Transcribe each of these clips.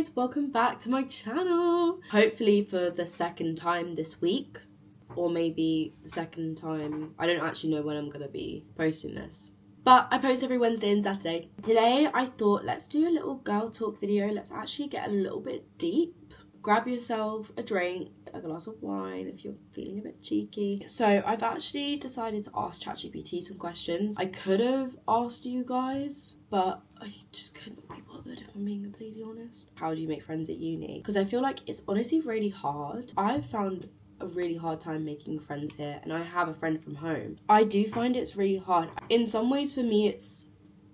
guys, welcome back to my channel. Hopefully for the second time this week, or maybe the second time, I don't actually know when I'm gonna be posting this. But I post every Wednesday and Saturday. Today I thought let's do a little girl talk video. Let's actually get a little bit deep. Grab yourself a drink, a glass of wine if you're feeling a bit cheeky. So I've actually decided to ask ChatGPT some questions. I could have asked you guys, but I just couldn't be bothered if I'm being completely honest. How do you make friends at uni? Because I feel like it's honestly really hard. I've found a really hard time making friends here, and I have a friend from home. I do find it's really hard. In some ways for me it's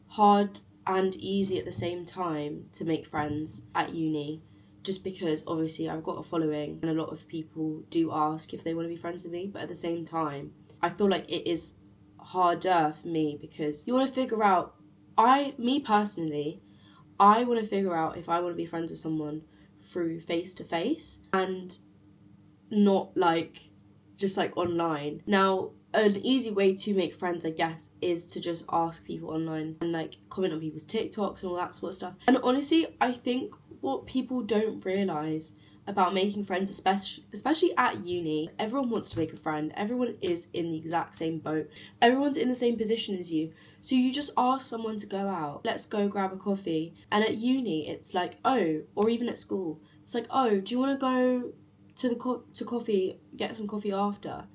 hard and easy at the same time to make friends at uni, just because obviously I've got a following and a lot of people do ask if they want to be friends with me, but at the same time I feel like it is harder for me because you want to figure out, me personally, I want to figure out if I want to be friends with someone through face to face and not just online. Now, an easy way to make friends, I guess, is to just ask people online and comment on people's TikToks and all that sort of stuff. And honestly, I think what people don't realise about making friends, especially at uni, everyone wants to make a friend. Everyone is in the exact same boat. Everyone's in the same position as you. So you just ask someone to go out. Let's go grab a coffee. And at uni, it's like, oh, or even at school, it's like, oh, do you want to go to coffee, get some coffee after?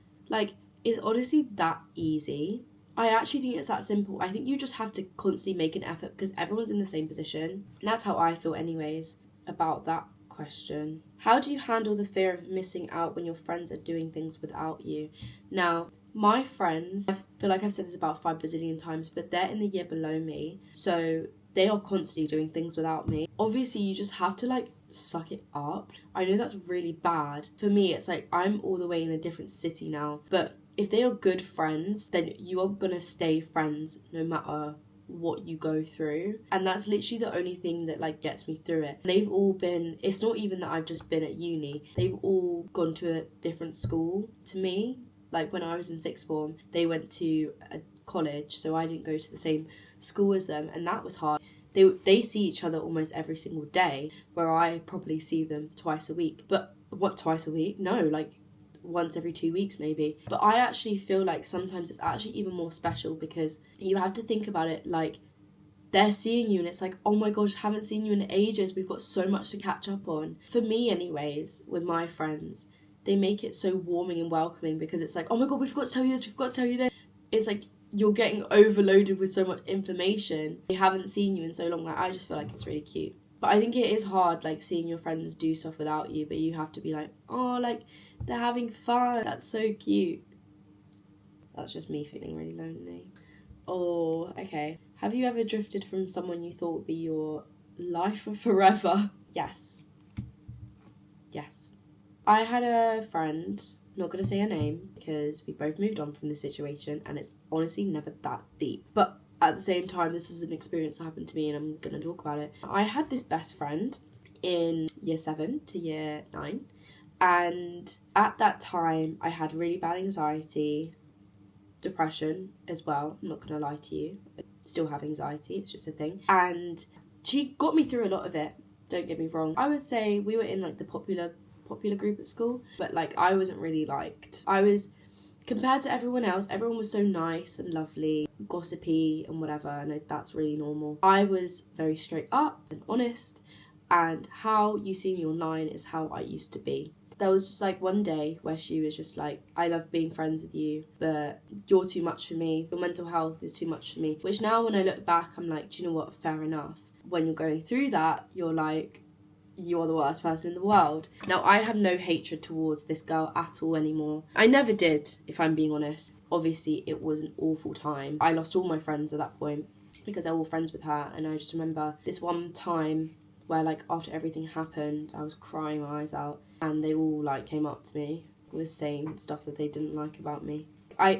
It's honestly that easy. I actually think it's that simple. I think you just have to constantly make an effort because everyone's in the same position. And that's how I feel anyways about that question. How do you handle the fear of missing out when your friends are doing things without you? Now, my friends, I feel like I've said this about 5 bazillion times, but they're in the year below me. So they are constantly doing things without me. Obviously, you just have to suck it up. I know that's really bad. For me, it's I'm all the way in a different city now. But if they are good friends, then you are gonna stay friends no matter what you go through. And that's literally the only thing that gets me through it. They've all been, it's not even that I've just been at uni. They've all gone to a different school to me. When I was in sixth form, they went to a college, so I didn't go to the same school as them, and that was hard. They see each other almost every single day, where I probably see them twice a week. But what, twice a week? No, once every 2 weeks maybe. But I actually feel sometimes it's actually even more special because you have to think about it they're seeing you and it's oh my gosh, haven't seen you in ages, we've got so much to catch up on. For me anyways, with my friends, they make it so warming and welcoming because it's oh my god, we've got to tell you this, we've got to tell you this. It's you're getting overloaded with so much information. They haven't seen you in so long. I just feel it's really cute. But I think it is hard seeing your friends do stuff without you, but you have to be oh, they're having fun, that's so cute. That's just me feeling really lonely. Oh, okay. Have you ever drifted from someone you thought would be your life forever? Yes. I had a friend, not going to say her name because we both moved on from this situation and it's honestly never that deep. But at the same time, this is an experience that happened to me and I'm going to talk about it. I had this best friend in year 7 to year 9. And at that time, I had really bad anxiety, depression as well. I'm not going to lie to you. I still have anxiety. It's just a thing. And she got me through a lot of it. Don't get me wrong. I would say we were in the popular group at school, but I wasn't really liked. I was, compared to everyone else, everyone was so nice and lovely, gossipy and whatever, and that's really normal. I was very straight up and honest, and how you see me online is how I used to be. There was just one day where she was just I love being friends with you, but you're too much for me. Your mental health is too much for me. Which now when I look back, I'm do you know what? Fair enough. When you're going through that, you're you're the worst person in the world. Now, I have no hatred towards this girl at all anymore. I never did, if I'm being honest. Obviously, it was an awful time. I lost all my friends at that point because they were all friends with her, and I just remember this one time where after everything happened, I was crying my eyes out, and they all came up to me with saying stuff that they didn't like about me. I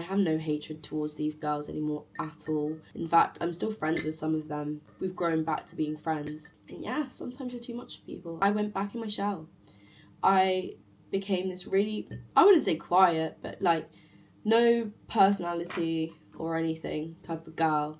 have no hatred towards these girls anymore at all. In fact, I'm still friends with some of them. We've grown back to being friends. And yeah, sometimes you're too much for people. I went back in my shell. I became this really, I wouldn't say quiet, but no personality or anything type of girl,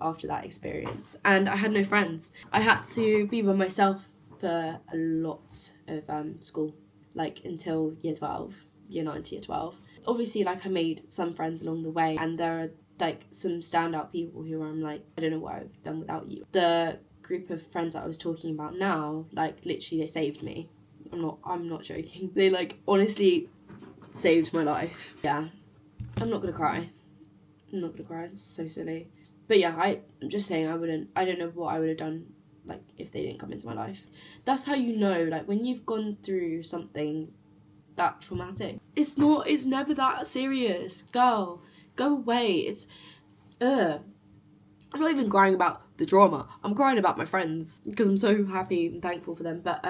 after that experience. And I had no friends. I had to be by myself for a lot of school, like until year 12, year 9 to year 12. Obviously, like, I made some friends along the way, and there are like some standout people who I'm like, I don't know what I've done without you. The group of friends that I was talking about now, like, literally they saved me. I'm not joking. They, like, honestly saved my life. Yeah, I'm not gonna cry. It's so silly. But yeah, I'm just saying, I don't know what I would have done, like, if they didn't come into my life. That's how you know, like, when you've gone through something that traumatic, it's never that serious. Girl, go away. I'm not even crying about the drama. I'm crying about my friends because I'm so happy and thankful for them. But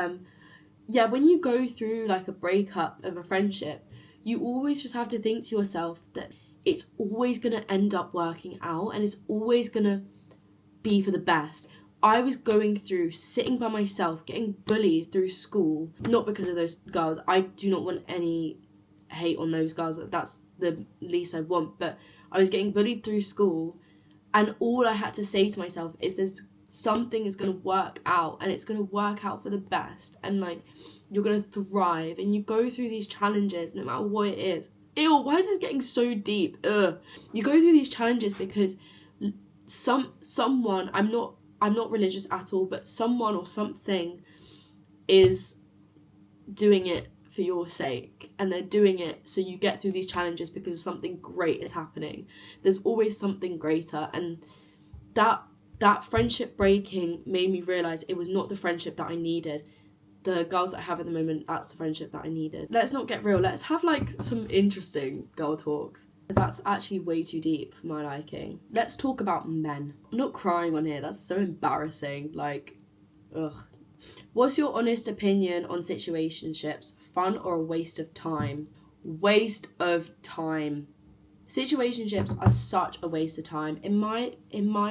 yeah, when you go through like a breakup of a friendship, you always just have to think to yourself that it's always going to end up working out and it's always going to be for the best. I was going through sitting by myself, getting bullied through school, not because of those girls. I do not want any hate on those girls. That's the least I want. But I was getting bullied through school, and all I had to say to myself is something is going to work out, and it's going to work out for the best, and like, you're going to thrive, and you go through these challenges no matter what it is. Ew, why is this getting so deep? Ugh. You go through these challenges because someone, I'm not religious at all, but someone or something is doing it for your sake, and they're doing it so you get through these challenges because something great is happening. There's always something greater, and that friendship breaking made me realise it was not the friendship that I needed. The girls that I have at the moment, that's the friendship that I needed. Let's not get real, let's have like some interesting girl talks. That's actually way too deep for my liking. Let's talk about men. I'm not crying on here, that's so embarrassing. Like, ugh. What's your honest opinion on situationships? Fun or a waste of time? Waste of time. Situationships are such a waste of time. In my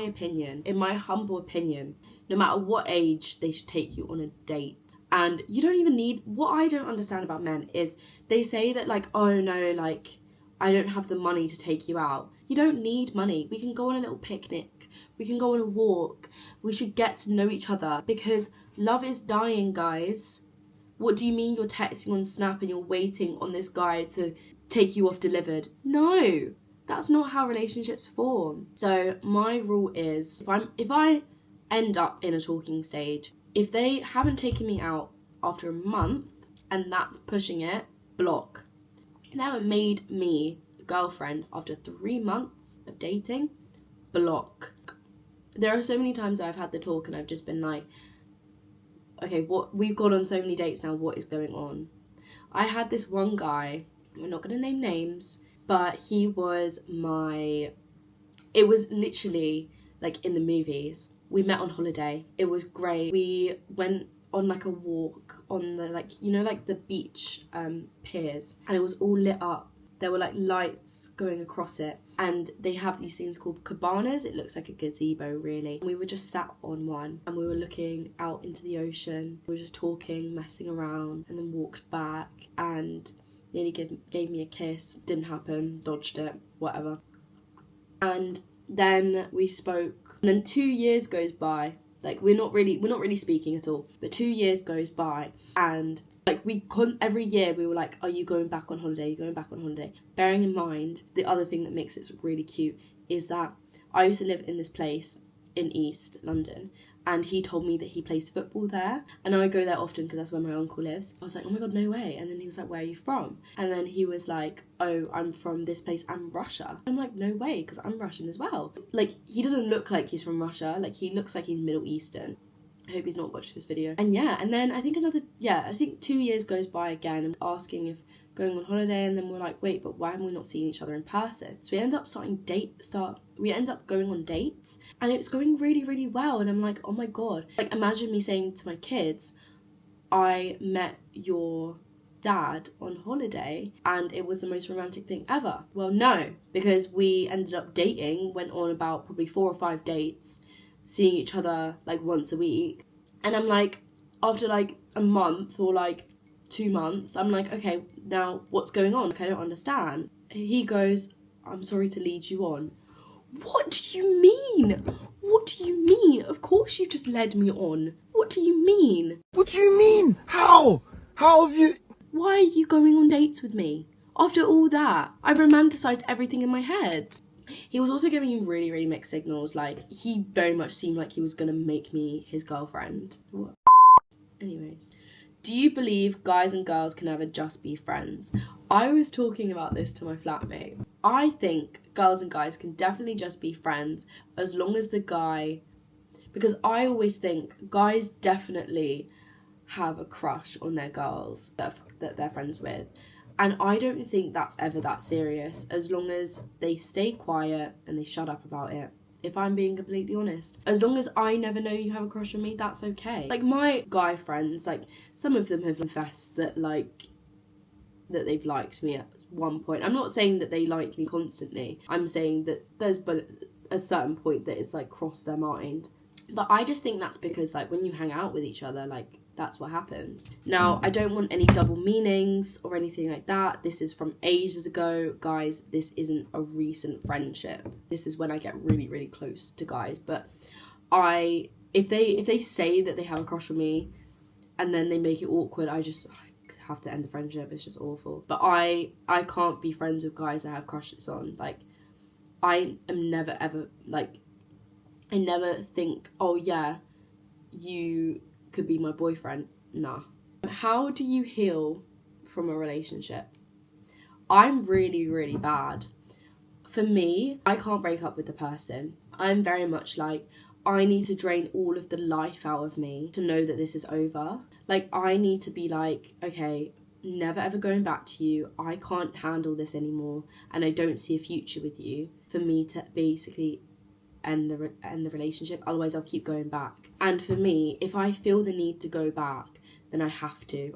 opinion, in my humble opinion, no matter what age, they should take you on a date. And you don't even need, what I don't understand about men is they say that like, oh no, like, I don't have the money to take you out. You don't need money. We can go on a little picnic. We can go on a walk. We should get to know each other because love is dying, guys. What do you mean you're texting on Snap and you're waiting on this guy to take you off delivered? No, that's not how relationships form. So my rule is, if I end up in a talking stage, if they haven't taken me out after a month and that's pushing it, block. If they haven't made me a girlfriend after 3 months of dating, block. There are so many times I've had the talk and I've just been like, okay, what, we've gone on so many dates now, what is going on? I had this one guy, we're not going to name names, but he was it was literally like in the movies. We met on holiday. It was great. We went on like a walk on the, like, you know, like the beach piers, and it was all lit up. There were like lights going across it, and they have these things called cabanas. It looks like a gazebo, really. And we were just sat on one and we were looking out into the ocean. We were just talking, messing around, and then walked back and nearly gave me a kiss. Didn't happen, dodged it, whatever. And then we spoke, and then 2 years goes by. Like, we're not really speaking at all, but 2 years goes by, and like, every year we were like, are you going back on holiday? Are you going back on holiday? Bearing in mind, the other thing that makes it really cute is that I used to live in this place in East London, and he told me that he plays football there, and I go there often because that's where my uncle lives. I was like, oh my god, no way. And then he was like, where are you from? And then he was like, oh, I'm from this place, I'm Russia. I'm like, no way, because I'm Russian as well. Like, he doesn't look like he's from Russia, like, he looks like he's Middle Eastern. I hope he's not watching this video. And yeah, and then I think 2 years goes by again, and asking if going on holiday, and then we're like, wait, but why have we not seen each other in person? So we end up going on dates, and it's going really, really well, and I'm like, oh my god. Like, imagine me saying to my kids, I met your dad on holiday and it was the most romantic thing ever. Well, no, because we ended up dating, went on about probably 4 or 5 dates, seeing each other like once a week. And I'm like, after like a month or like 2 months, I'm like, okay, now what's going on? Like, I don't understand. He goes, I'm sorry to lead you on. What do you mean? What do you mean? Of course you just led me on. What do you mean? What do you mean? How? How have you... Why are you going on dates with me? After all that, I romanticised everything in my head. He was also giving me really, really mixed signals. Like, he very much seemed like he was going to make me his girlfriend. What? Anyways. Do you believe guys and girls can ever just be friends? I was talking about this to my flatmate. I think girls and guys can definitely just be friends as long as the guy... Because I always think guys definitely have a crush on their girls that they're friends with. And I don't think that's ever that serious, as long as they stay quiet and they shut up about it. If I'm being completely honest, as long as I never know you have a crush on me, that's okay. Like, my guy friends, like, some of them have confessed that, like, that they've liked me at one point. I'm not saying that they like me constantly. I'm saying that there's but a certain point that it's, like, crossed their mind. But I just think that's because, like, when you hang out with each other, like, that's what happens. Now, I don't want any double meanings or anything like that. This is from ages ago. Guys, this isn't a recent friendship. This is when I get really, really close to guys. But if they say that they have a crush on me and then they make it awkward, I have to end the friendship. It's just awful. But I can't be friends with guys I have crushes on. Like, I am never, ever, like, I never think, oh yeah, you could be my boyfriend. Nah. How do you heal from a relationship? I'm really, really bad. For me, I can't break up with the person. I'm very much like, I need to drain all of the life out of me to know that this is over. Like, I need to be like, okay, never ever going back to you. I can't handle this anymore, and I don't see a future with you, for me to basically end the relationship. Otherwise I'll keep going back. And for me, if I feel the need to go back, then I have to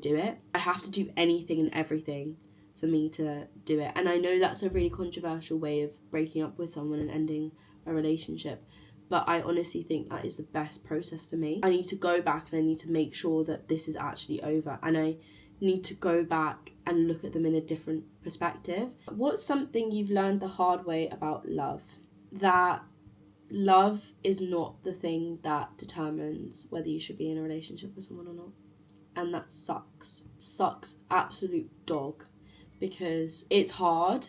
do it. I have to do anything and everything for me to do it. And I know that's a really controversial way of breaking up with someone and ending a relationship, but I honestly think that is the best process for me. I need to go back and I need to make sure that this is actually over, and I need to go back and look at them in a different perspective. What's something you've learned the hard way about love? That love is not the thing that determines whether you should be in a relationship with someone or not. And that sucks. Sucks absolute dog. Because it's hard,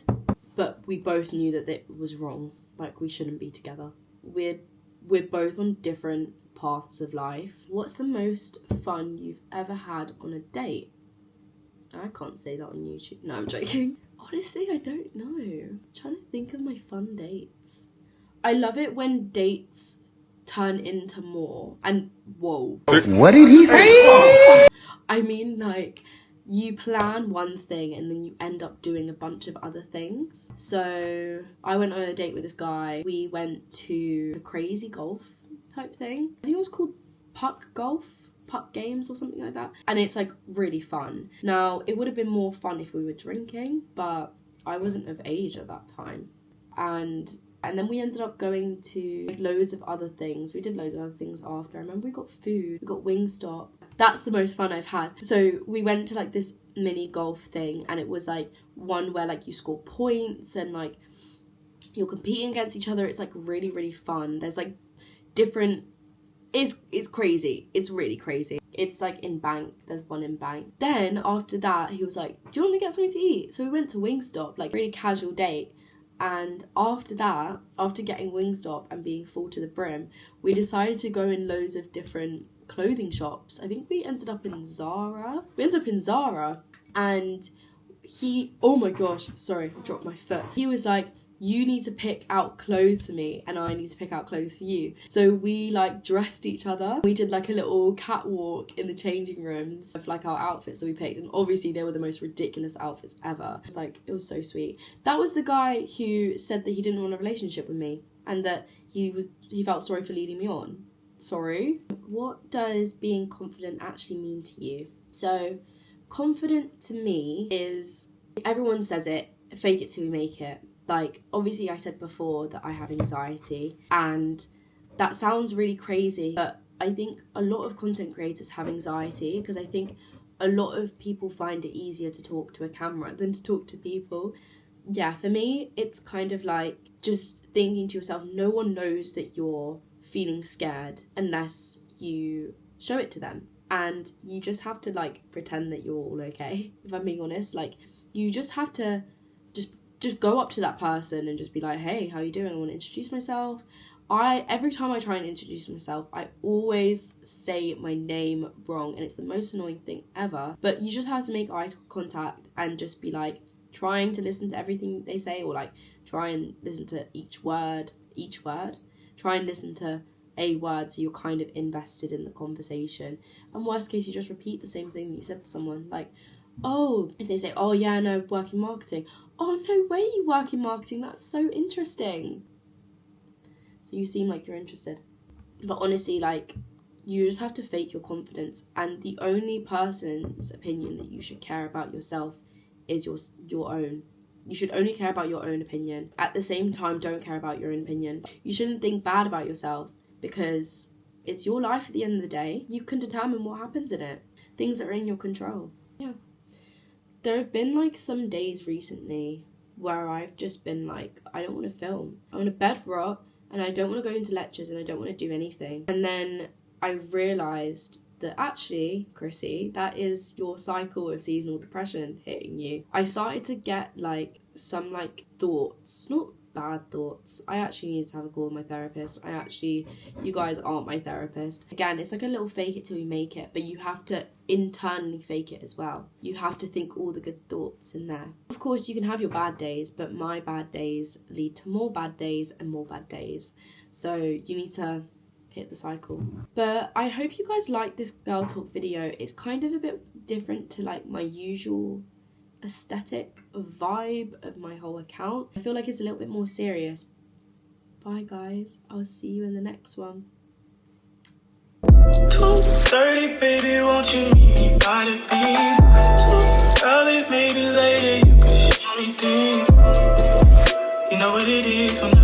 but we both knew that it was wrong. Like, we shouldn't be together. We're both on different paths of life. What's the most fun you've ever had on a date? I can't say that on YouTube. No, I'm joking. Honestly, I don't know. I'm trying to think of my fun dates. I love it when dates turn into more. And whoa. What did he say? I mean, like, you plan one thing and then you end up doing a bunch of other things. So I went on a date with this guy. We went to a crazy golf type thing. I think it was called puck games or something like that. And it's, like, really fun. Now, it would have been more fun if we were drinking, but I wasn't of age at that time. And then we ended up going to, like, loads of other things. We did loads of other things after. I remember we got food. We got Wingstop. That's the most fun I've had. So we went to, like, this mini golf thing, and it was, like, one where, like, you score points and, like, you're competing against each other. It's, like, really, really fun. There's, like, different... It's crazy. It's really crazy. It's, like, in Bank. There's one in Bank. Then, after that, he was like, do you want to get something to eat? So we went to Wingstop, like, really casual date. And after that, after getting Wingstop and being full to the brim, we decided to go in loads of different clothing shops. I think we ended up in Zara. And he, oh my gosh, sorry, I dropped my foot. He was like, you need to pick out clothes for me and I need to pick out clothes for you. So we, like, dressed each other. We did, like, a little catwalk in the changing rooms of, like, our outfits that we picked, and obviously they were the most ridiculous outfits ever. It's like, it was so sweet. That was the guy who said that he didn't want a relationship with me and that he felt sorry for leading me on. Sorry. What does being confident actually mean to you? So confident to me is, everyone says it, fake it till you make it. Like, obviously I said before that I have anxiety, and that sounds really crazy, but I think a lot of content creators have anxiety because I think a lot of people find it easier to talk to a camera than to talk to people. Yeah, for me, it's kind of like just thinking to yourself, no one knows that you're feeling scared unless you show it to them. And you just have to like pretend that you're all okay, if I'm being honest. Like, you just have to just go up to that person and just be like, hey, how you doing? I want to introduce myself. Every time I try and introduce myself, I always say my name wrong, and it's the most annoying thing ever. But you just have to make eye contact and just be like trying to listen to everything they say, or like try and listen to each word. Try and listen to a word so you're kind of invested in the conversation. And worst case, you just repeat the same thing that you said to someone. Like, oh, if they say, oh yeah, no, work in marketing. Oh, no way you work in marketing. That's so interesting. So you seem like you're interested. But honestly, like, you just have to fake your confidence. And the only person's opinion that you should care about yourself is your own. You should only care about your own opinion. At the same time, don't care about your own opinion. You shouldn't think bad about yourself, because it's your life at the end of the day. You can determine what happens in it. Things that are in your control. Yeah. There have been like some days recently where I've just been like, I don't want to film. I want to bed rot, and I don't want to go into lectures, and I don't want to do anything. And then I realised that actually, Chrissy, that is your cycle of seasonal depression hitting you. I started to get like some like thoughts, not bad thoughts. I actually need to have a call with my therapist. You guys aren't my therapist. Again, it's like a little fake it till you make it, but you have to internally fake it as well. You have to think all the good thoughts in there. Of course, you can have your bad days, but my bad days lead to more bad days and more bad days. So you need to hit the cycle. But I hope you guys like this girl talk video. It's kind of a bit different to like my usual aesthetic vibe of my whole account. I feel like it's a little bit more serious. Bye guys, I'll see you in the next one. 2:30, baby, won't you meet me by the beach? So early, maybe later, you can show me things. You know what it is when